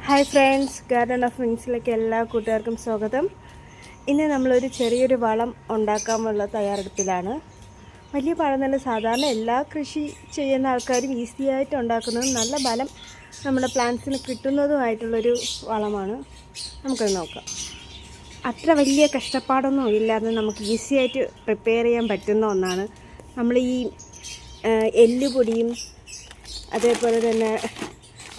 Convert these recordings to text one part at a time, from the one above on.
Hi friends, garden of വിങ്സിലേക്ക് എല്ലാ കൂട്ടുകാർക്കും സ്വാഗതം. ഇന്ന് നമ്മളൊരു ചെറിയൊരു വളം ഉണ്ടാക്കാനുള്ള തയ്യാറെടുപ്പിലാണ്. വലിയ പഴമല്ല, സാധാരണ എല്ലാ കൃഷി ചെയ്യുന്ന ആൾക്കാരും ഈസിയായിട്ട് ഉണ്ടാക്കുന്നതും നല്ല ബലം നമ്മുടെ പ്ലാന്റ്സിന് കിട്ടുന്നതുമായിട്ടുള്ളൊരു വളമാണ്. നമുക്കത് നോക്കാം. അത്ര വലിയ കഷ്ടപ്പാടൊന്നും ഇല്ലാതെ നമുക്ക് ഈസിയായിട്ട് പ്രിപ്പയർ ചെയ്യാൻ പറ്റുന്ന ഒന്നാണ്. നമ്മൾ ഈ എല്ലുപൊടിയും അതേപോലെ തന്നെ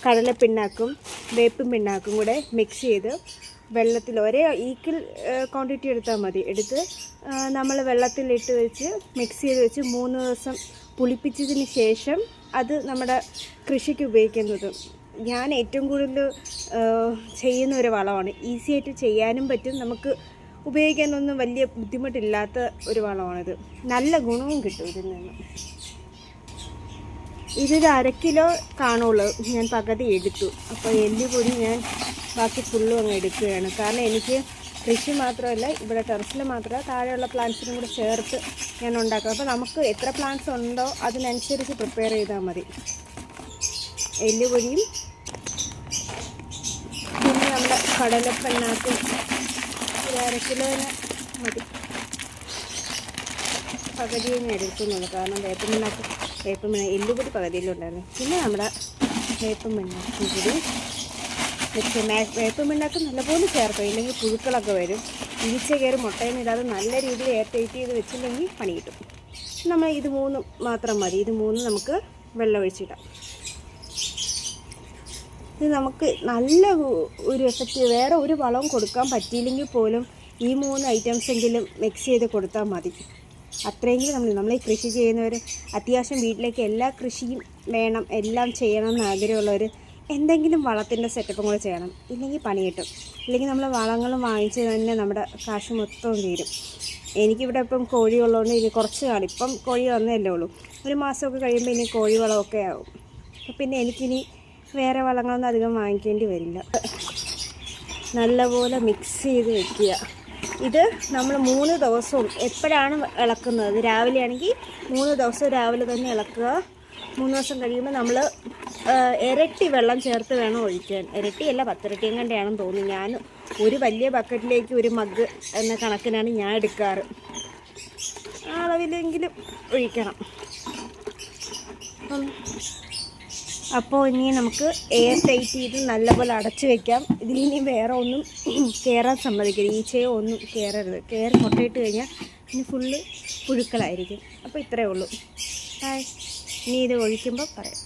കടലപ്പിണ്ണാക്കും വേപ്പും പിണ്ണാക്കും കൂടെ മിക്സ് ചെയ്ത് വെള്ളത്തിൽ ഒരേ ഈക്വൽ ക്വാണ്ടിറ്റി എടുത്താൽ മതി. എടുത്ത് നമ്മൾ വെള്ളത്തിലിട്ട് വെച്ച് മിക്സ് ചെയ്ത് വെച്ച് 3 ദിവസം പുളിപ്പിച്ചതിന് ശേഷം അത് നമ്മുടെ കൃഷിക്ക് ഉപയോഗിക്കുന്നത് ഞാൻ ഏറ്റവും കൂടുതൽ ചെയ്യുന്ന ഒരു വളമാണ്. ഈസിയായിട്ട് ചെയ്യാനും പറ്റും, നമുക്ക് ഉപയോഗിക്കാനൊന്നും വലിയ ബുദ്ധിമുട്ടില്ലാത്ത ഒരു വളമാണിത്. നല്ല ഗുണവും കിട്ടും ഇതിൽ നിന്ന്. ഇതൊരു 1/2 കിലോ കാണുള്ളൂ, ഞാൻ പകുതി എടുത്തു. അപ്പോൾ എല്ലുപൊടി ഞാൻ ബാക്കി ഫുള്ളും അങ്ങ് എടുക്കുകയാണ്. കാരണം എനിക്ക് കൃഷി മാത്രമല്ല, ഇവിടെ ടെറസിൽ മാത്രമല്ല, താഴെയുള്ള പ്ലാന്റ്സിനും കൂടെ ചേർത്ത് ഞാൻ ഉണ്ടാക്കും. അപ്പോൾ നമുക്ക് എത്ര പ്ലാന്റ്സ് ഉണ്ടോ അതിനനുസരിച്ച് പ്രിപ്പയർ ചെയ്താൽ മതി. എല്ലുപൊടിയും പിന്നെ നമ്മുടെ കടലപ്പിണ്ണാക്കും 1/2 കിലോ തന്നെ മതി. പകുതിയെ ഞാൻ എടുക്കുന്നുള്ളൂ, കാരണം വേപ്പും എല്ലുപൊടി പകുതിയിലുണ്ടായിരുന്നു. പിന്നെ നമ്മുടെ വേപ്പും പിണ്ണാക്കും കൂടി വെച്ച് വേപ്പും പിണ്ണാക്കും നല്ലപോലെ ചേർക്കും, ഇല്ലെങ്കിൽ പുഴുക്കളൊക്കെ വരും. ഈച്ച കയറി മുട്ടയൊന്നും ഇടാതെ നല്ല രീതിയിൽ എയർ ടൈറ്റ് ചെയ്ത് വെച്ചില്ലെങ്കിൽ പണി കിട്ടും. നമ്മൾ ഇത് 3 മാത്രം മതി. ഇത് 3 നമുക്ക് വെള്ളം ഒഴിച്ചിടാം. ഇത് നമുക്ക് നല്ല ഒരു എഫക്റ്റ്, വേറെ ഒരു വളവും കൊടുക്കാൻ പറ്റിയില്ലെങ്കിൽ പോലും ഈ 3 ഐറ്റംസ് എങ്കിലും മിക്സ് ചെയ്ത് കൊടുത്താൽ മതി. അത്രയെങ്കിലും നമ്മൾ ഈ കൃഷി ചെയ്യുന്നവർ, അത്യാവശ്യം വീട്ടിലേക്ക് എല്ലാ കൃഷിയും വേണം, എല്ലാം ചെയ്യണം എന്ന് ആഗ്രഹമുള്ളവർ എന്തെങ്കിലും വളത്തിൻ്റെ സെറ്റപ്പും കൂടെ ചെയ്യണം. ഇല്ലെങ്കിൽ പണി കിട്ടും. ഇല്ലെങ്കിൽ നമ്മൾ വളങ്ങളും വാങ്ങിച്ച് തന്നെ നമ്മുടെ കാശ് മൊത്തം തീരും. എനിക്കിവിടെ ഇപ്പം കോഴി ഉള്ളതുകൊണ്ട് ഇനി കുറച്ച് കാണും. ഇപ്പം കോഴി വന്നതല്ലേ ഉള്ളൂ. ഒരു മാസമൊക്കെ കഴിയുമ്പോൾ ഇനി കോഴി വളമൊക്കെ ആവും. പിന്നെ എനിക്കിനി വേറെ വളങ്ങളൊന്നും അധികം വാങ്ങിക്കേണ്ടി വരില്ല. നല്ലപോലെ മിക്സ് ചെയ്ത് വെക്കുക. ഇത് നമ്മൾ 3 ദിവസവും എപ്പോഴാണ് ഇളക്കുന്നത്, രാവിലെ ആണെങ്കിൽ 3 ദിവസം രാവിലെ തന്നെ ഇളക്കുക. 3 ദിവസം കഴിയുമ്പോൾ നമ്മൾ ഇരട്ടി വെള്ളം ചേർത്ത് വേണം ഒഴിക്കാൻ. ഇരട്ടിയല്ല, 10 ഇരട്ടിയും കണ്ടെയാണെന്ന് തോന്നുന്നു. ഞാൻ ഒരു വലിയ ബക്കറ്റിലേക്ക് 1 മഗ് എന്ന കണക്കിനാണ് ഞാൻ എടുക്കാറ്. ആ അളവിലെങ്കിലും ഒഴിക്കണം. അപ്പോൾ ഇനി നമുക്ക് എയർ ടൈറ്റ് ചെയ്ത് നല്ലപോലെ അടച്ചു വയ്ക്കാം. ഇതിലിനി വേറെ ഒന്നും കയറാൻ സമ്മതിക്കരുത്, ഈച്ചയോ ഒന്നും കയറരുത്. കയറി മുട്ടയിട്ട് കഴിഞ്ഞാൽ ഇനി ഫുള്ള് പുഴുക്കളായിരിക്കും. അപ്പോൾ ഇത്രയേ ഉള്ളൂ. ഇനി ഇത് ഒഴിക്കുമ്പോൾ പറയാം.